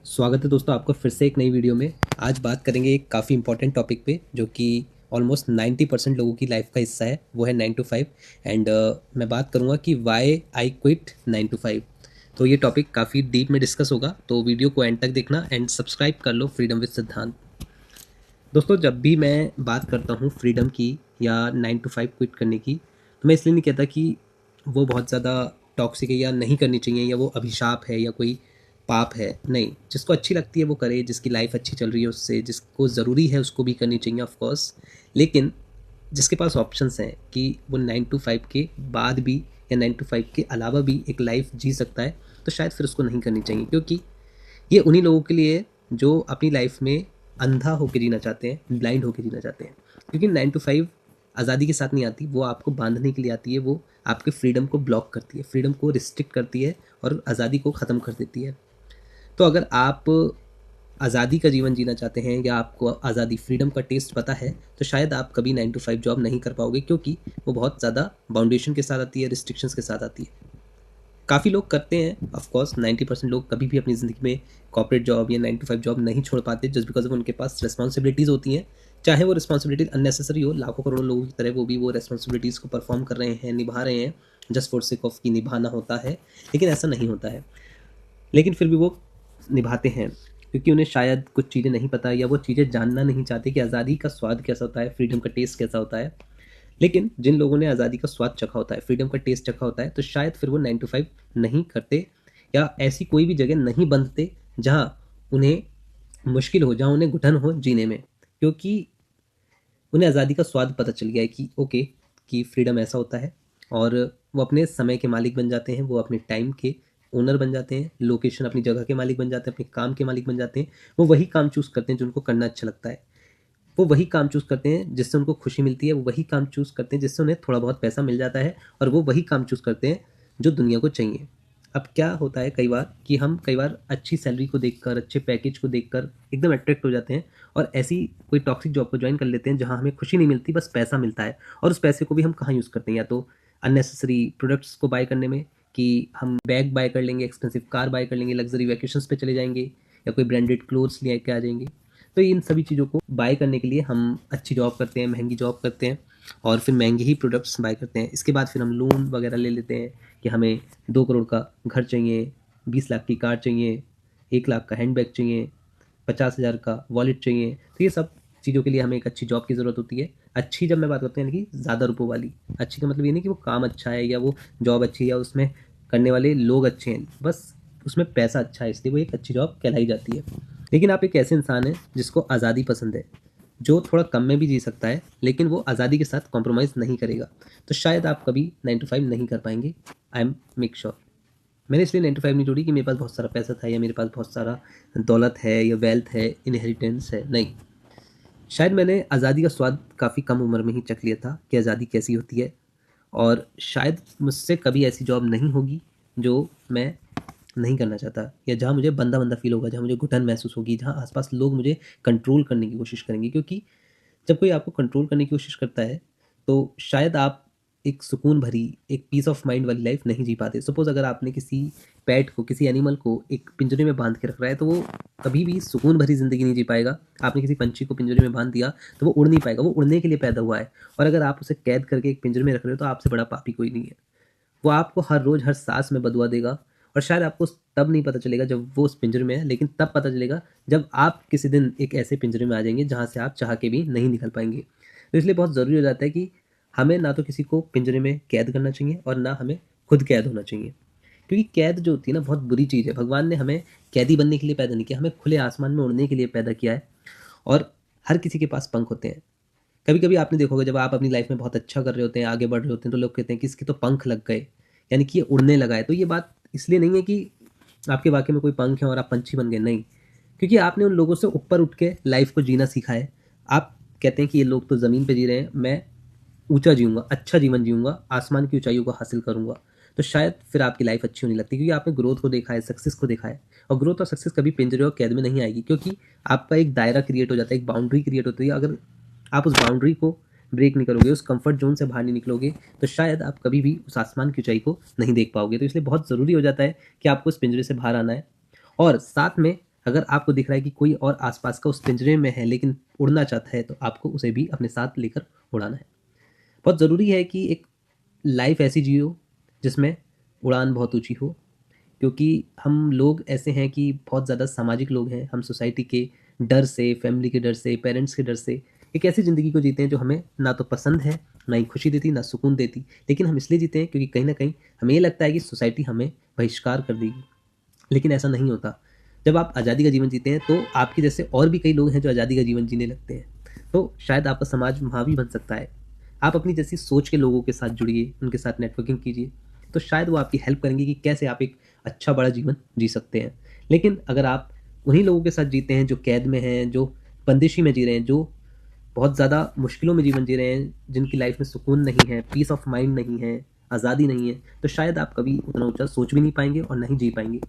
स्वागत है दोस्तों आपका फिर से एक नई वीडियो में। आज बात करेंगे एक काफ़ी इंपॉर्टेंट टॉपिक पे जो कि ऑलमोस्ट 90% लोगों की लाइफ का हिस्सा है, वो है 9 to 5। एंड मैं बात करूँगा कि वाई आई क्विट 9 to 5। तो ये टॉपिक काफ़ी डीप में डिस्कस होगा, तो वीडियो को एंड तक देखना एंड सब्सक्राइब कर लो फ्रीडम विद सिद्धांत। दोस्तों, जब भी मैं बात करता हूँ फ्रीडम की या 9 to 5 क्विट करने की, तो मैं इसलिए नहीं कहता कि वो बहुत ज़्यादा टॉक्सिक है या नहीं करनी चाहिए या वो अभिशाप है या कोई पाप है। नहीं, जिसको अच्छी लगती है वो करे, जिसकी लाइफ अच्छी चल रही है उससे, जिसको ज़रूरी है उसको भी करनी चाहिए ऑफ कोर्स। लेकिन जिसके पास ऑप्शंस हैं कि वो 9 to 5 के बाद भी या 9 to 5 के अलावा भी एक लाइफ जी सकता है, तो शायद फिर उसको नहीं करनी चाहिए। क्योंकि ये उन्हीं लोगों के लिए है जो अपनी लाइफ में अंधा होकर जीना चाहते हैं, ब्लाइंड होकर जीना चाहते हैं। क्योंकि 9 to 5 आज़ादी के साथ नहीं आती, वो आपको बांधने के लिए आती है। वो आपके फ्रीडम को ब्लॉक करती है, फ्रीडम को रिस्ट्रिक्ट करती है और आज़ादी को ख़त्म कर देती है। तो अगर आप आज़ादी का जीवन जीना चाहते हैं या आपको आज़ादी, फ्रीडम का टेस्ट पता है, तो शायद आप कभी 9 to 5 जॉब नहीं कर पाओगे, क्योंकि वो बहुत ज़्यादा बाउंडेशन के साथ आती है, रिस्ट्रिक्शंस के साथ आती है। काफ़ी लोग करते हैं, ऑफ कोर्स 90% लोग कभी भी अपनी ज़िंदगी में कॉर्पोरेट जॉब या 9 to 5 जॉब नहीं छोड़ पाते, जस्ट बिकॉज ऑफ उनके पास रिस्पॉन्सिबिलिटीज़ होती हैं। चाहे वो रिस्पॉन्सिबिलिटीज अननेसेसरी हो, लाखों करोड़ों लोगों की तरह वो भी वो रिस्पॉन्सिबिलिटीज़ को परफॉर्म कर रहे हैं, निभा रहे हैं, जस्ट फॉर सिक ऑफ कि निभाना होता है। लेकिन ऐसा नहीं होता है। लेकिन फिर भी वो निभाते हैं, क्योंकि उन्हें शायद कुछ चीज़ें नहीं पता या वो चीज़ें जानना नहीं चाहते कि आज़ादी का स्वाद कैसा होता है, फ्रीडम का टेस्ट कैसा होता है। लेकिन जिन लोगों ने आज़ादी का स्वाद चखा होता है, फ्रीडम का टेस्ट चखा होता है, तो शायद फिर वो 9 to 5 नहीं करते या ऐसी कोई भी जगह नहीं बंधते जहाँ उन्हें मुश्किल हो, जहाँ उन्हें घुटन हो जीने में। क्योंकि उन्हें आज़ादी का स्वाद पता चल गया है कि ओके, कि फ्रीडम ऐसा होता है। और वो अपने समय के मालिक बन जाते हैं, वो अपने टाइम के ओनर बन जाते हैं, लोकेशन अपनी जगह के मालिक बन जाते हैं, अपने काम के मालिक बन जाते हैं। वो वही काम चूज़ करते हैं जो उनको करना अच्छा लगता है। वो वही काम चूज़ करते हैं जिससे उनको खुशी मिलती है, वो वही काम चूज़ करते हैं जिससे उन्हें थोड़ा बहुत पैसा मिल जाता है, और वो वही काम चूज़ करते हैं जो दुनिया को चाहिए। अब क्या होता है कई बार कि हम कई बार अच्छी सैलरी को देखकर, अच्छे पैकेज को देखकर एकदम अट्रैक्ट हो जाते हैं और ऐसी कोई टॉक्सिक जॉब को ज्वाइन कर लेते हैं जहाँ हमें खुशी नहीं मिलती, बस पैसा मिलता है। और उस पैसे को भी हम कहाँ यूज़ करते हैं, या तो अननेसेसरी प्रोडक्ट्स को बाय करने में, कि हम बैग बाय कर लेंगे, एक्सपेंसिव कार बाय कर लेंगे, लग्जरी वैकेशंस पे चले जाएंगे, या कोई ब्रांडेड क्लोथ्स ले के आ जाएंगे। तो इन सभी चीज़ों को बाय करने के लिए हम अच्छी जॉब करते हैं, महंगी जॉब करते हैं, और फिर महंगे ही प्रोडक्ट्स बाय करते हैं। इसके बाद फिर हम लोन वगैरह ले लेते हैं कि हमें 2 करोड़ का घर चाहिए, 20 लाख की कार चाहिए, 1 लाख का हैंडबैग चाहिए, 50 हज़ार का वॉलेट चाहिए। तो ये सब चीज़ों के लिए हमें एक अच्छी जॉब की ज़रूरत होती है। अच्छी जब मैं बात करता हूँ, यानी कि ज़्यादा रुपयों वाली। अच्छी का मतलब ये नहीं कि वो काम अच्छा है या वो जॉब अच्छी है या उसमें करने वाले लोग अच्छे हैं, बस उसमें पैसा अच्छा है, इसलिए वो एक अच्छी जॉब कहलाई जाती है। लेकिन आप एक ऐसे इंसान हैं जिसको आज़ादी पसंद है, जो थोड़ा कम में भी जी सकता है, लेकिन वो आज़ादी के साथ कॉम्प्रोमाइज़ नहीं करेगा, तो शायद आप कभी 9 to 5 नहीं कर पाएंगे। I am make sure. मैंने इसलिए 9 to 5 नहीं जोड़ी कि मेरे पास बहुत सारा पैसा था या मेरे पास बहुत सारा दौलत है या वेल्थ है, इनहेरिटेंस है। नहीं, शायद मैंने आज़ादी का स्वाद काफ़ी कम उम्र में ही चख लिया था कि आज़ादी कैसी होती है। और शायद मुझसे कभी ऐसी जॉब नहीं होगी जो मैं नहीं करना चाहता, या जहाँ मुझे बंदा बंदा फील होगा, जहाँ मुझे घुटन महसूस होगी, जहाँ आसपास लोग मुझे कंट्रोल करने की कोशिश करेंगे। क्योंकि जब कोई आपको कंट्रोल करने की कोशिश करता है, तो शायद आप एक सुकून भरी, एक पीस ऑफ माइंड वाली लाइफ नहीं जी पाते। सपोज़ अगर आपने किसी पेट को, किसी एनिमल को एक पिंजरे में बांध के रख रहा है, तो वो कभी भी सुकून भरी ज़िंदगी नहीं जी पाएगा। आपने किसी पंछी को पिंजरे में बांध दिया तो वो उड़ नहीं पाएगा, वो उड़ने के लिए पैदा हुआ है। और अगर आप उसे कैद करके एक पिंजरे में रख रहे हो, तो आपसे बड़ा पापी कोई नहीं है। वो आपको हर रोज़ हर सांस में बदुआ देगा, और शायद आपको तब नहीं पता चलेगा जब वो उस पिंजरे में है, लेकिन तब पता चलेगा जब आप किसी दिन एक ऐसे पिंजरे में आ जाएंगे जहाँ से आप चाह के भी नहीं निकल पाएंगे। तो इसलिए बहुत ज़रूरी हो जाता है कि हमें ना तो किसी को पिंजरे में कैद करना चाहिए और ना हमें खुद कैद होना चाहिए। क्योंकि कैद जो होती है ना, बहुत बुरी चीज़ है। भगवान ने हमें कैदी बनने के लिए पैदा नहीं किया, हमें खुले आसमान में उड़ने के लिए पैदा किया है। और हर किसी के पास पंख होते हैं। कभी कभी आपने देखा होगा, जब आप अपनी लाइफ में बहुत अच्छा कर रहे होते हैं, आगे बढ़ रहे होते हैं, तो लोग कहते हैं कि इसके तो पंख लग गए, यानी कि ये उड़ने लगा है। तो ये बात इसलिए नहीं है कि आपके वाकई में कोई पंख है और आप पंछी बन गए, नहीं। क्योंकि आपने उन लोगों से ऊपर उठ के लाइफ को जीना सीखा है। आप कहते हैं कि ये लोग तो ज़मीन पे जी रहे हैं, मैं ऊंचा जीऊंगा, अच्छा जीवन जीऊंगा, आसमान की ऊंचाइयों को हासिल करूंगा। तो शायद फिर आपकी लाइफ अच्छी होने लगती है, क्योंकि आपने ग्रोथ को देखा है, सक्सेस को देखा है। और ग्रोथ और सक्सेस कभी पिंजरे और कैद में नहीं आएगी, क्योंकि आपका एक दायरा क्रिएट हो जाता है, एक बाउंड्री क्रिएट होती है। अगर आप उस बाउंड्री को ब्रेक नहीं करोगे, उस कंफर्ट जोन से बाहर नहीं निकलोगे, तो शायद आप कभी भी उस आसमान की ऊंचाई को नहीं देख पाओगे। तो इसलिए बहुत ज़रूरी हो जाता है कि आपको उस पिंजरे से बाहर आना है। और साथ में अगर आपको दिख रहा है कि कोई और आसपास का उस पिंजरे में है लेकिन उड़ना चाहता है, तो आपको उसे भी अपने साथ लेकर उड़ाना है। बहुत ज़रूरी है कि एक लाइफ ऐसी जियो जिसमें उड़ान बहुत ऊंची हो, क्योंकि हम लोग ऐसे हैं कि बहुत ज़्यादा सामाजिक लोग हैं। हम सोसाइटी के डर से, फैमिली के डर से, पेरेंट्स के डर से एक ऐसी ज़िंदगी को जीते हैं जो हमें ना तो पसंद है, ना ही खुशी देती, ना सुकून देती। लेकिन हम इसलिए जीते हैं क्योंकि कहीं ना कहीं हमें ये लगता है कि सोसाइटी हमें बहिष्कार कर देगी, लेकिन ऐसा नहीं होता। जब आप आज़ादी का जीवन जीते हैं तो आपके जैसे और भी कई लोग हैं जो आज़ादी का जीवन जीने लगते हैं, तो शायद आपका समाज वहाँ भी बन सकता है। आप अपनी जैसी सोच के लोगों के साथ जुड़िए, उनके साथ नेटवर्किंग कीजिए, तो शायद वो आपकी हेल्प करेंगे कि कैसे आप एक अच्छा बड़ा जीवन जी सकते हैं। लेकिन अगर आप उन्हीं लोगों के साथ जीते हैं जो कैद में हैं, जो बंदिशी में जी रहे हैं, जो बहुत ज़्यादा मुश्किलों में जीवन जी रहे हैं, जिनकी लाइफ में सुकून नहीं है, पीस ऑफ माइंड नहीं है, आज़ादी नहीं है, तो शायद आप कभी उतना ऊंचा सोच भी नहीं पाएंगे और नहीं जी पाएंगे।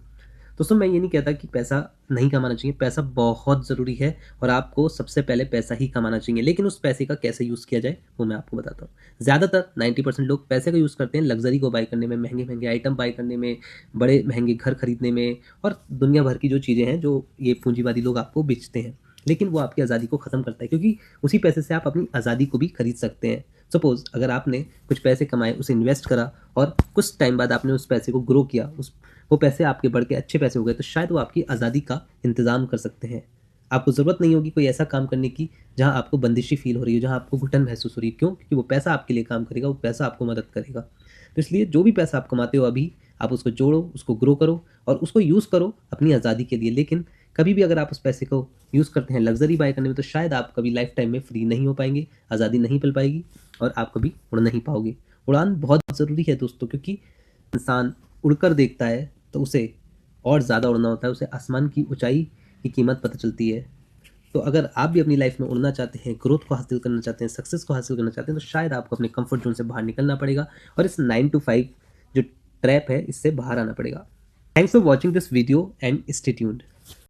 दोस्तों, मैं ये नहीं कहता कि पैसा नहीं कमाना चाहिए, पैसा बहुत ज़रूरी है और आपको सबसे पहले पैसा ही कमाना चाहिए, लेकिन उस पैसे का कैसे यूज़ किया जाए वो मैं आपको बताता हूँ। ज़्यादातर 90% लोग पैसे का यूज़ करते हैं लग्जरी को बाय करने में, महंगे महंगे आइटम बाय करने में, बड़े महंगे घर खरीदने में और दुनिया भर की जो चीज़ें हैं जो ये पूंजीवादी लोग आपको बेचते हैं। लेकिन वो आपकी आज़ादी को ख़त्म करता है, क्योंकि उसी पैसे से आप अपनी आज़ादी को भी खरीद सकते हैं। सपोज़ अगर आपने कुछ पैसे कमाए, उसे इन्वेस्ट करा और कुछ टाइम बाद आपने उस पैसे को ग्रो किया, उस वो पैसे आपके बढ़ के अच्छे पैसे हो गए, तो शायद वो आपकी आज़ादी का इंतज़ाम कर सकते हैं। आपको ज़रूरत नहीं होगी कोई ऐसा काम करने की जहाँ आपको बंदिशी फील हो रही है, जहाँ आपको घुटन महसूस हो रही है। क्यों? क्योंकि वो पैसा आपके लिए काम करेगा, वो पैसा आपको मदद करेगा। तो इसलिए जो भी पैसा आप कमाते हो अभी, आप उसको जोड़ो, उसको ग्रो करो और उसको यूज़ करो अपनी आज़ादी के लिए। लेकिन कभी भी अगर आप उस पैसे को यूज़ करते हैं लग्जरी बाय करने में, तो शायद आप कभी लाइफ टाइम में फ्री नहीं हो पाएंगे, आज़ादी नहीं मिल पाएगी और आप कभी उड़ नहीं पाओगे। उड़ान बहुत ज़रूरी है दोस्तों, क्योंकि इंसान उड़कर देखता है तो उसे और ज़्यादा उड़ना होता है, उसे आसमान की ऊंचाई की कीमत पता चलती है। तो अगर आप भी अपनी लाइफ में उड़ना चाहते हैं, ग्रोथ को हासिल करना चाहते हैं, सक्सेस को हासिल करना चाहते हैं, तो शायद आपको अपने कंफर्ट जोन से बाहर निकलना पड़ेगा और इस 9 to 5 जो ट्रैप है इससे बाहर आना पड़ेगा। Thanks for watching this video and stay tuned.